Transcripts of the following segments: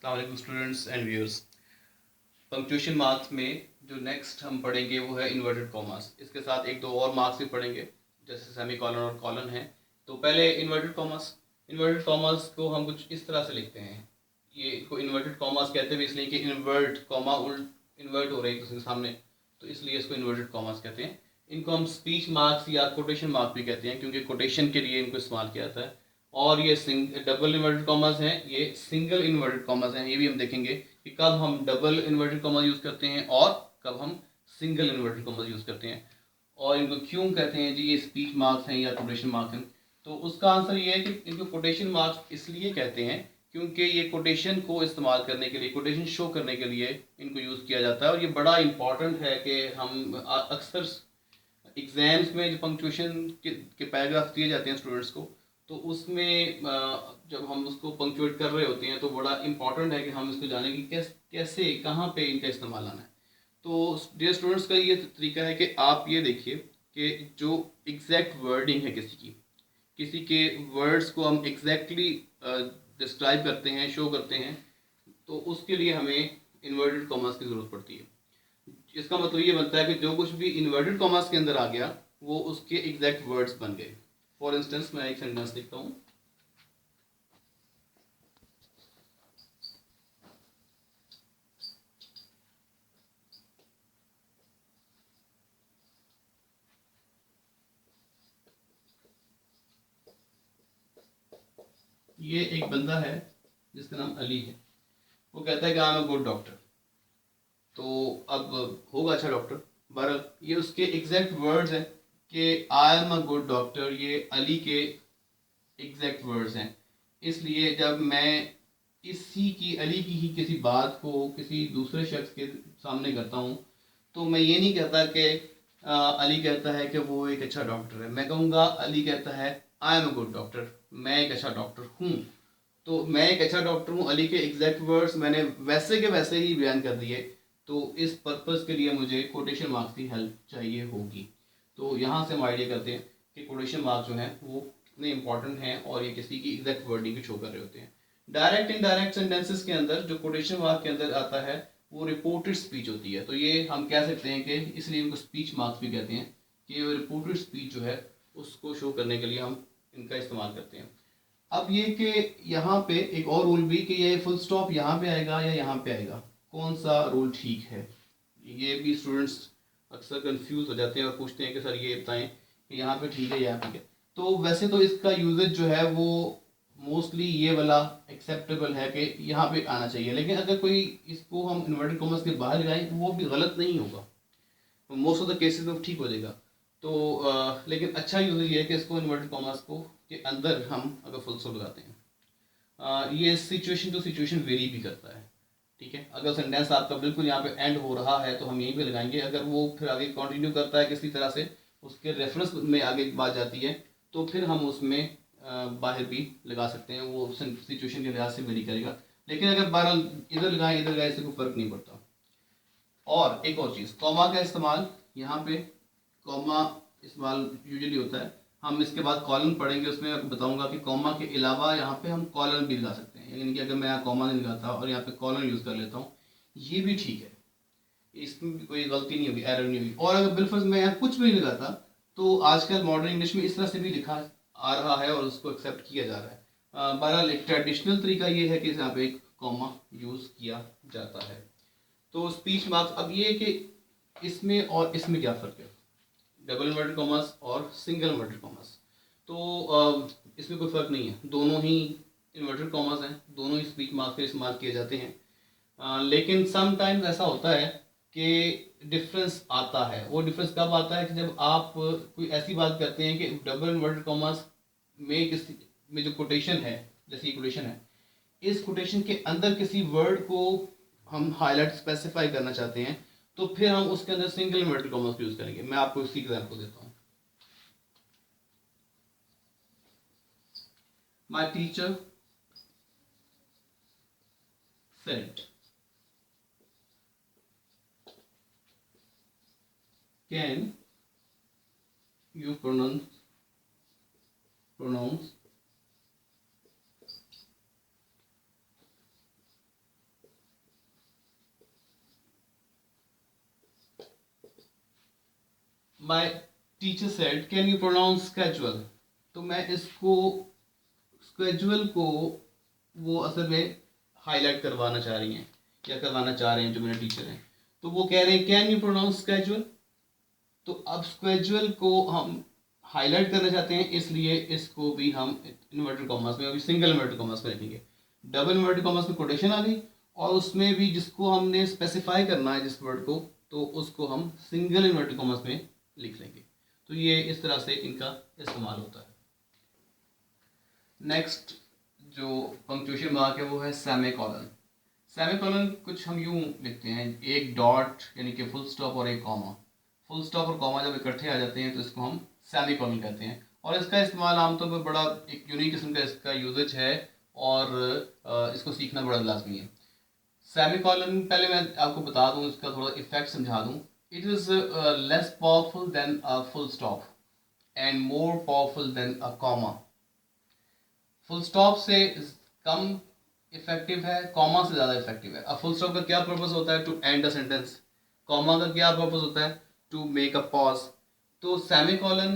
अस्सलाम वालेकुम students and viewers. Punctuation marks में जो नेक्स्ट हम पढ़ेंगे वो है इन्वर्टेड कॉमास। इसके साथ एक दो और मार्क्स भी पढ़ेंगे जैसे सेमी कॉलन और कॉलन है। तो पहले इन्वर्टेड कॉमास को हम कुछ इस तरह से लिखते हैं। ये इनको इन्वर्टेड कॉमास कहते हैं इसलिए कि इन्वर्ट कॉमा उल्ट इन्वर्ट हो रहे हैं किसी के सामने, तो इसलिए इसको इन्वर्टेड कॉमास कहते हैं। इनको हम स्पीच मार्क्स या कोटेशन मार्क्स भी कहते हैं क्योंकि कोटेशन के लिए इनको इस्तेमाल किया जाता है। और ये डबल इन्वर्टेड कॉमास हैं, ये सिंगल इन्वर्टेड कॉमास हैं। ये भी हम देखेंगे कि कब हम डबल इन्वर्टेड कॉमास यूज़ करते हैं और कब हम सिंगल इन्वर्टेड कॉमास यूज़ करते हैं, और इनको क्यों कहते हैं जी ये स्पीच मार्क्स हैं या कोटेशन मार्क्स हैं। तो उसका आंसर ये है कि इनको कोटेशन मार्क्स इसलिए कहते हैं क्योंकि ये कोटेशन को इस्तेमाल करने के लिए, कोटेशन शो करने के लिए इनको यूज़ किया जाता है। और ये बड़ा इंपॉर्टेंट है कि हम अक्सर एग्जाम्स में जो पंक्चुएशन के पैराग्राफ दिए जाते हैं स्टूडेंट्स को, तो उसमें जब हम उसको पंक्चुएट कर रहे होते हैं तो बड़ा इंपॉर्टेंट है कि हम इसको जानें कि कैसे कहाँ पे इनका इस्तेमाल आना है। तो डियर स्टूडेंट्स का ये तरीका है कि आप ये देखिए कि जो एग्जैक्ट वर्डिंग है किसी के वर्ड्स को हम एग्जैक्टली डिस्क्राइब करते हैं, शो करते हैं, तो उसके लिए हमें इन्वर्टेड कॉमास की ज़रूरत पड़ती है। इसका मतलब ये बनता है कि जो कुछ भी इन्वर्टेड कॉमास के अंदर आ गया वो उसके एग्जैक्ट वर्ड्स बन गए। फॉर इंस्टेंस मैं एक सेंटेंस लिखता हूँ। ये एक बंदा है जिसका नाम अली है। वो कहता है कि I am a good doctor. तो अब होगा अच्छा डॉक्टर, बहरहाल ये उसके एग्जैक्ट वर्ड्स हैं कि I am a good doctor. ये अली के एग्जैक्ट वर्ड्स हैं। इसलिए जब मैं अली की ही किसी बात को किसी दूसरे शख्स के सामने करता हूँ तो मैं ये नहीं कहता कि अली कहता है कि वो एक अच्छा डॉक्टर है। मैं कहूँगा अली कहता है I am a good doctor, मैं एक अच्छा डॉक्टर हूँ। तो मैं एक अच्छा डॉक्टर हूँ, अली के एग्जैक्ट वर्ड्स मैंने वैसे के वैसे ही बयान कर दिए। तो इस पर्पज़ के लिए मुझे कोटेशन मार्क्स की हेल्प चाहिए होगी। तो यहाँ से हम आइडिया करते हैं कि कोटेशन मार्क्स जो हैं वो कितने इंपॉर्टेंट हैं और ये किसी की एग्जैक्ट वर्डिंग को शो कर रहे होते हैं। डायरेक्ट इनडायरेक्ट सेंटेंसेस के अंदर जो कोटेशन मार्क के अंदर आता है वो रिपोर्टेड स्पीच होती है। तो ये हम कह सकते हैं कि इसलिए इनको स्पीच मार्क्स भी कहते हैं कि रिपोर्टेड स्पीच जो है उसको शो करने के लिए हम इनका इस्तेमाल करते हैं। अब ये कि यहाँ पे एक और रूल भी कि ये फुल स्टॉप यहाँ पे आएगा या यहाँ पे आएगा, कौन सा रूल ठीक है। ये भी स्टूडेंट्स अक्सर कंफ्यूज हो जाते हैं और पूछते हैं कि सर ये बताएं कि यहाँ पे ठीक है यहाँ ठीक है। तो वैसे तो इसका यूजेज जो है वो मोस्टली ये वाला एक्सेप्टेबल है कि यहाँ पे आना चाहिए, लेकिन अगर कोई इसको हम इन्वर्टेड कॉमर्स के बाहर लगाएं वो भी गलत नहीं होगा, मोस्ट ऑफ द केसेस में ठीक हो जाएगा। तो लेकिन अच्छा यूजेज ये है कि इसको इन्वर्टेड कॉमर्स को के अंदर हम अगर फुल स्टॉप लगाते हैं। ये सिचुएशन टू सिचुएशन वेरी भी करता है। ठीक है, अगर सेंटेंस आपका बिल्कुल यहाँ पे एंड हो रहा है तो हम यहीं पे लगाएंगे। अगर वो फिर आगे कंटिन्यू करता है किसी तरह से, उसके रेफरेंस में आगे बात जाती है, तो फिर हम उसमें बाहर भी लगा सकते हैं। वो सिचुएशन के लिहाज से वेरी करेगा। लेकिन अगर बहरहाल इधर लगाए इससे कोई फर्क नहीं पड़ता। और एक और चीज़, कॉमा का इस्तेमाल यहाँ पे कॉमा इस्तेमाल यूजुअली होता है। हम इसके बाद कॉलन पढ़ेंगे, उसमें मैं बताऊंगा कि कॉमा के अलावा यहाँ पे हम कॉलन भी लगा सकते हैं। यानी कि अगर मैं यहाँ कॉमा नहीं लगाता और यहाँ पे कॉलन यूज़ कर लेता हूँ, ये भी ठीक है, इसमें भी कोई गलती नहीं होगी, एरर नहीं होगी। और अगर बिलफर्ज मैं यहाँ कुछ भी नहीं लगाता तो आजकल मॉडर्न इंग्लिश में इस तरह से भी लिखा आ रहा है और उसको एक्सेप्ट किया जा रहा है। बहरहाल एक ट्रेडिशनल तरीका ये है कि यहाँ पे एक कॉमा यूज़ किया जाता है। तो स्पीच मार्क्स, अब ये कि इसमें और इसमें क्या फ़र्क है, डबल इन्वर्टेड कॉमर्स और सिंगल इन्वर्टेड कॉमर्स। तो इसमें कोई फ़र्क नहीं है, दोनों ही इन्वर्टेड कॉमर्स हैं, दोनों ही स्पीच मार्क्स के इस्तेमाल किए जाते हैं। लेकिन समटाइम्स ऐसा होता है कि डिफरेंस आता है। वो डिफरेंस कब आता है कि जब आप कोई ऐसी बात करते हैं कि डबल इन्वर्टेड कॉमर्स में किसी में जो कोटेशन है, जैसे ये कोटेशन है, इस कोटेशन के अंदर किसी वर्ड को हम हाईलाइट स्पेसिफाई करना चाहते हैं तो फिर हम उसके अंदर सिंगल इन्वर्टेड कॉमर्स यूज करेंगे। मैं आपको इसी एग्जांपल देता हूँ। My teacher said can you pronounce my teacher said can you pronounce schedule, तो मैं इसको स्केजुअल को वो असल में हाईलाइट करवाना चाह रही हैं या करवाना चाह रहे हैं जो मेरे टीचर हैं, तो वो कह रहे हैं कैन यू प्रोनाउंस स्केजुअल। तो अब स्केजुअल को हम हाईलाइट करना चाहते हैं, इसलिए इसको भी हम इन्वर्टेड कॉमर्स में, अभी सिंगल इन्वर्टेड कॉमर्स में लिखेंगे। डबल इन्वर्टेड कॉमर्स में कोटेशन आ गई, और उसमें भी जिसको हमने स्पेसिफाई करना है जिस वर्ड को, तो उसको हम सिंगल इन्वर्टेड कॉमर्स में लिख लेंगे। तो ये इस तरह से इनका इस्तेमाल होता है। नेक्स्ट जो पंक्चुएशन मार्क है वो है सेमीकोलन। सेमीकोलन कुछ हम यूं लिखते हैं, एक डॉट यानी कि फुल स्टॉप और एक कॉमा। फुल स्टॉप और कॉमा जब इकट्ठे आ जाते हैं तो इसको हम सेमीकोलन कहते हैं, और इसका इस्तेमाल आमतौर पर बड़ा एक यूनिक किस्म का इसका यूजेज है, और इसको सीखना बड़ा लाजमी है। सेमीकोलन, पहले मैं आपको बता दूं, इसका थोड़ा इफेक्ट समझा दूं। It is less powerful than a full stop and more powerful than a comma. Full stop से कम इफेक्टिव है, कॉमा से ज़्यादा इफेक्टिव है। अब फुल स्टॉप का क्या पर्पस होता है? To end a sentence. Comma का क्या पर्पस होता है? To make a pause. तो सेमीकोलन,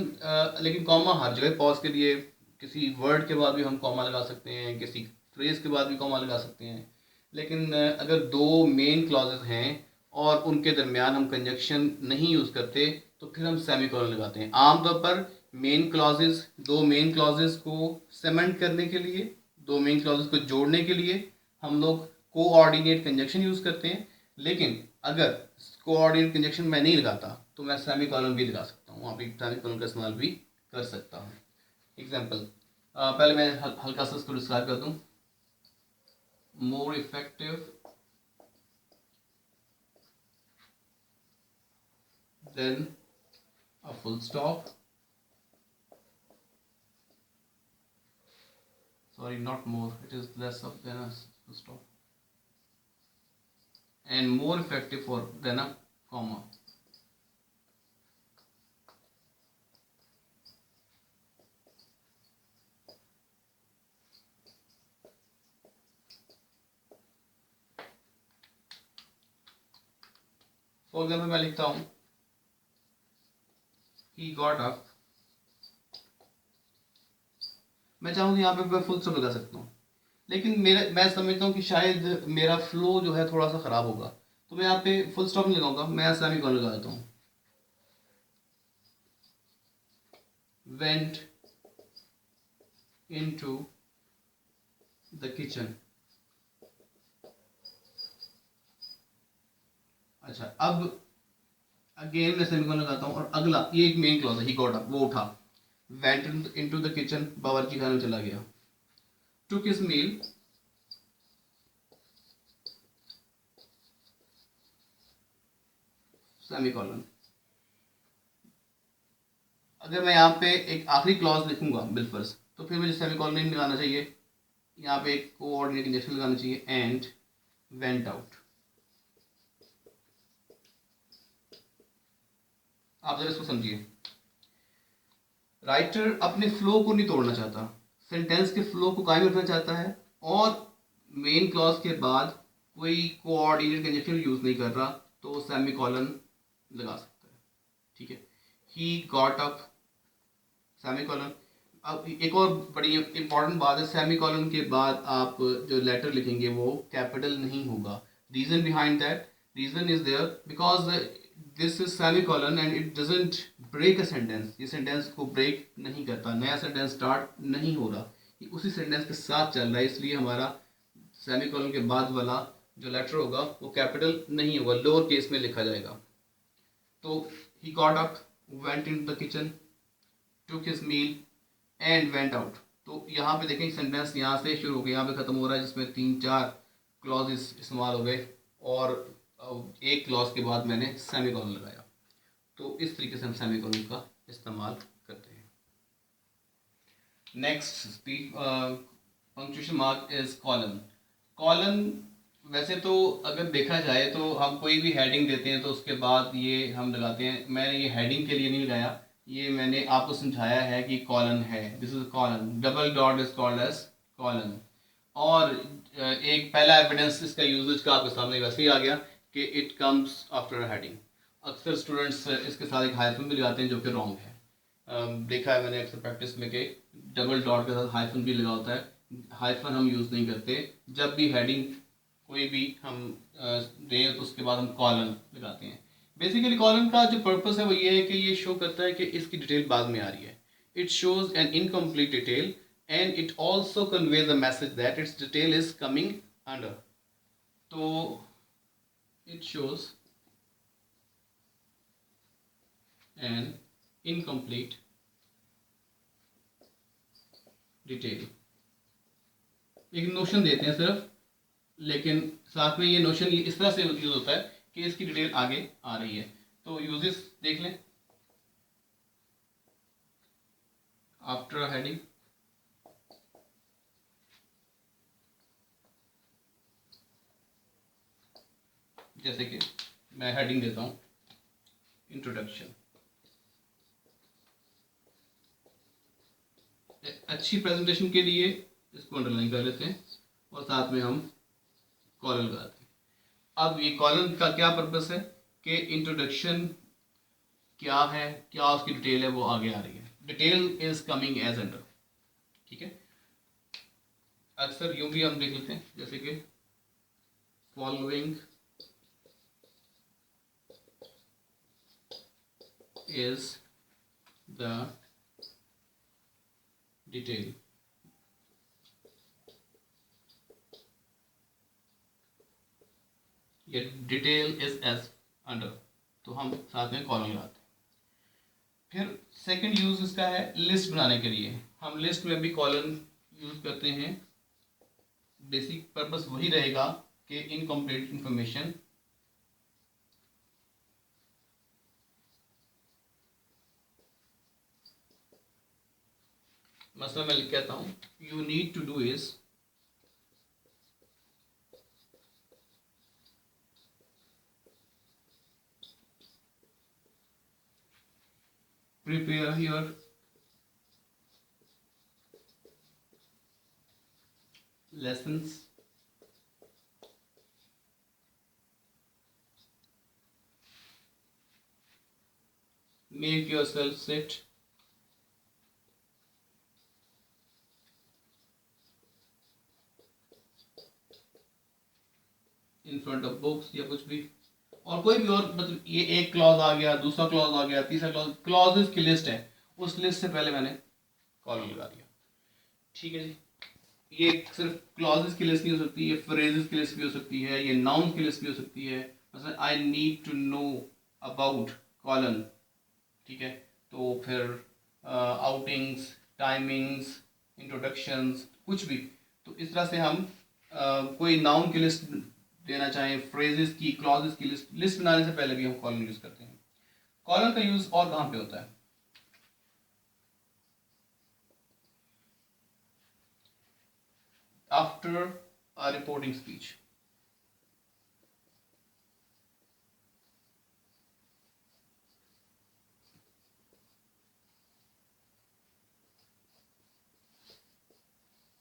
लेकिन कॉमा हर जगह पॉज के लिए, किसी वर्ड के बाद भी हम कॉमा लगा सकते हैं, किसी फ्रेज के बाद भी कॉमा लगा सकते हैं, लेकिन अगर दो मेन क्लॉजेज हैं और उनके दरमियान हम कंजक्शन नहीं यूज़ करते तो फिर हम सेमीकोलन लगाते हैं। आमतौर पर मेन क्लॉजेज, दो मेन क्लॉजेज को सेमेंट करने के लिए, दो मेन क्लॉजेज को जोड़ने के लिए हम लोग कोऑर्डिनेट कंजक्शन यूज़ करते हैं, लेकिन अगर कोऑर्डिनेट कंजक्शन मैं नहीं लगाता तो मैं सेमीकोलन भी लगा सकता हूँ, वहाँ पे सेमीकोलन का इस्तेमाल भी कर सकता हूँ। एग्जाम्पल, पहले मैं हल्का सा इसको डिस्क्राइब कर दूँ। more effective than a full stop, sorry, not more, it is less of than a full stop, and more effective for than a comma. For example मैं लिखता हूँ he got up, मैं चाहूँ यहाँ पे मैं फुल स्टॉप लगा सकता हूँ, लेकिन मैं समझता हूँ कि शायद मेरा फ्लो जो है थोड़ा सा ख़राब होगा, तो मैं यहाँ पे फुल स्टॉप नहीं लगाऊंगा, मैं सेमीकोलन लगा देता हूँ। went into the kitchen। अच्छा, अब अगेन मैं सेमीकोलन लगाता हूँ, और अगला ये एक मेन क्लॉज है, ही गॉट अप, वो उठा, वेंट इनटू द किचन, बावर्ची खाने में चला गया, टुक हिज मील, सेमीकोलन। अगर मैं यहाँ पे एक आखिरी क्लॉज लिखूंगा बिलफर्ज, तो फिर मुझे सेमीकोलन नहीं लगाना चाहिए, यहाँ पे एक कोऑर्डिनेट इंजेक्शन लगाना चाहिए, एंड वेंट आउट। आप जरा इसको समझिए। राइटर अपने फ्लो को नहीं तोड़ना चाहता, सेंटेंस के फ्लो को कायम रखना चाहता है, और मेन क्लॉज के बाद कोई कोऑर्डिनेट कंजक्शन यूज नहीं कर रहा, तो सेमीकोलन लगा सकता है। ठीक है, ही गॉट अप, सेमीकोलन। अब एक और बड़ी इंपॉर्टेंट बात है, सेमीकोलन के बाद आप जो लेटर लिखेंगे वो कैपिटल नहीं होगा। Reason behind that, reason is there because this is semicolon and it doesn't break a sentence. ये सेंटेंस को ब्रेक नहीं करता, नया सेंटेंस स्टार्ट नहीं हो रहा, ये उसी सेंटेंस के साथ चल रहा है, इसलिए हमारा सेमीकोलन के बाद वाला जो लेटर होगा वो कैपिटल नहीं होगा, लोअर केस में लिखा जाएगा। तो he got up, went into the kitchen, took his meal and went out। तो यहाँ पे देखें सेंटेंस यहाँ से शुरू हो गया, यहाँ पे ख़त्म हो रहा है, जिसमें 3-4 क्लॉजेस इस्तेमाल हो गए, और एक क्लॉज के बाद मैंने सेमीकोलन लगाया। तो इस तरीके से हम सेमीकोलन का इस्तेमाल करते हैं। Next punctuation mark is colon. Colon वैसे तो अगर देखा जाए तो हम कोई भी हेडिंग देते हैं तो उसके बाद ये हम लगाते हैं, मैंने ये हेडिंग के लिए नहीं लगाया, ये मैंने आपको समझाया है कि कॉलन है, this is colon, double dot is called as colon. और एक पहला एविडेंस इसका यूजेज का आपके सामने वैसे ही आ गया कि इट कम्स आफ्टर हेडिंग। अक्सर स्टूडेंट्स इसके साथ एक हाइफन भी लगाते हैं जो कि रॉन्ग है। देखा है मैंने अक्सर प्रैक्टिस में कि डबल डॉट के साथ हाइफन भी लगा होता है। हाइफन हम यूज़ नहीं करते। जब भी हेडिंग कोई भी हम दें तो उसके बाद हम कॉलन लगाते हैं। बेसिकली कॉलन का जो पर्पस है वो ये है कि ये शो करता है कि इसकी डिटेल बाद में आ रही है। It shows an incomplete detail and it also conveys the message that its detail is coming under. तो it shows an incomplete detail. एक नोशन देते हैं सिर्फ, लेकिन साथ में ये नोशन इस तरह से यूज होता है कि इसकी डिटेल आगे आ रही है। तो यूजेस देख लें। आफ्टर हेडिंग, जैसे कि मैं हेडिंग देता हूं इंट्रोडक्शन। अच्छी प्रेजेंटेशन के लिए इसको अंडरलाइन कर लेते हैं और साथ में हम कॉलन लगाते हैं। अब ये कॉलन का क्या पर्पस है कि इंट्रोडक्शन क्या है, क्या उसकी डिटेल है वो आगे आ रही है। Detail is coming as under. ठीक है, अक्सर यूं भी हम देख लेते हैं जैसे कि फॉलोइंग इज द डिटेल। ये डिटेल इज एज अंडर, तो हम साथ में कॉलम लगाते हैं। फिर सेकंड यूज इसका है लिस्ट बनाने के लिए। हम लिस्ट में भी कॉलम यूज करते हैं। बेसिक पर्पस वही रहेगा कि इनकम्प्लीट इंफॉर्मेशन मसला मैं लिख कहता हूँ you need to do is prepare your lessons make yourself sit in front of books या कुछ भी, और कोई भी और, मतलब ये एक क्लॉज आ गया, दूसरा क्लॉज आ गया, तीसरा क्लॉज, क्लॉजेस की लिस्ट है, उस लिस्ट से पहले मैंने कॉलम लगा दिया। ठीक है जी, ये सिर्फ क्लॉजेस की लिस्ट नहीं हो सकती, ये फ्रेजेस की लिस्ट भी हो सकती है, ये नाउन की लिस्ट भी हो सकती है। मतलब I need to know about colon. ठीक है, तो फिर आउटिंग्स, टाइमिंग्स, इंट्रोडक्शंस, कुछ भी। तो इस तरह से हम कोई नाउन की लिस्ट देना चाहें, फ्रेजेस की, क्लॉजेस की लिस्ट बनाने से पहले भी हम कॉलन यूज करते हैं। कॉलन का यूज और कहाँ पे होता है? After a reporting speech.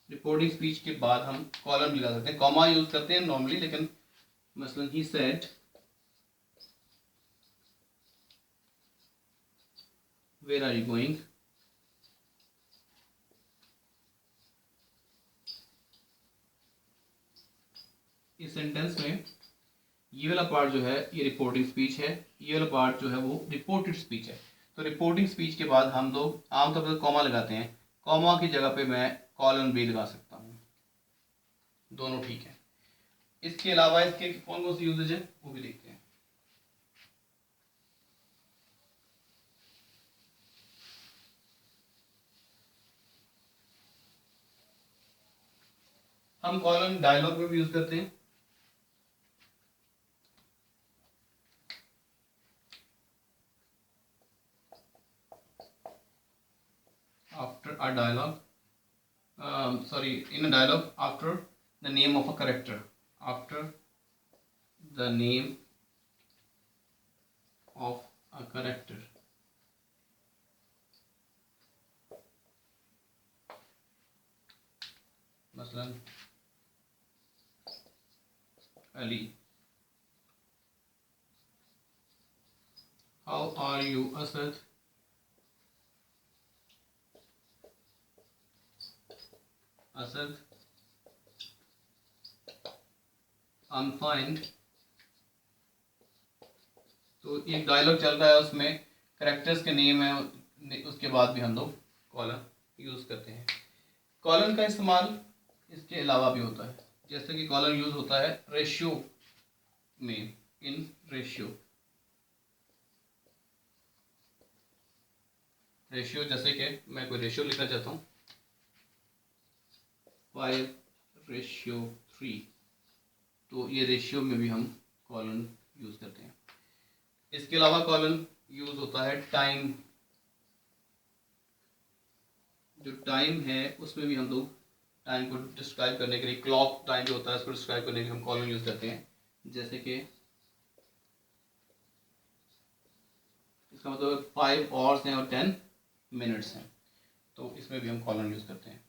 Reporting speech के बाद हम कॉलम भी लगा सकते हैं। कॉमा यूज करते हैं नॉर्मली, लेकिन मसलन he said where are you going, इस सेंटेंस में ये वाला पार्ट जो है ये रिपोर्टिंग स्पीच है, ये वाला पार्ट जो है वो रिपोर्टेड स्पीच है। तो रिपोर्टिंग स्पीच के बाद हम लोग आमतौर पर कॉमा लगाते हैं, कॉमा की जगह पे मैं कॉलन भी लगा सकता हूँ, दोनों ठीक है। इसके अलावा इसके कौन कौन से यूजेज है वो भी देखते हैं। हम कॉलन डायलॉग में भी यूज करते हैं। After a dialogue, sorry, in a dialogue, after the name of a character, after the name of a character, मसलन Ali, how are you Asad, Asad I am fine. तो एक डायलॉग चल रहा है, उसमें करेक्टर्स के नेम है, उसके बाद भी हम लोग कॉलन यूज़ करते हैं। कॉलन का इस्तेमाल इसके अलावा भी होता है, जैसे कि कॉलन यूज़ होता है रेशियो में, इन रेशियो। रेशियो जैसे कि मैं कोई रेशियो लिखना चाहता हूँ 5:3, तो ये रेशियो में भी हम कॉलन यूज़ करते हैं। इसके अलावा कॉलन यूज़ होता है टाइम, जो टाइम है उसमें भी हम लोग टाइम को डिस्क्राइब करने के लिए, क्लॉक टाइम जो होता है उसको डिस्क्राइब करने के लिए हम कॉलन यूज़ करते हैं। जैसे कि इसका मतलब 5 आवर्स हैं और 10 मिनट्स हैं, तो इसमें भी हम कॉलन यूज़ करते हैं।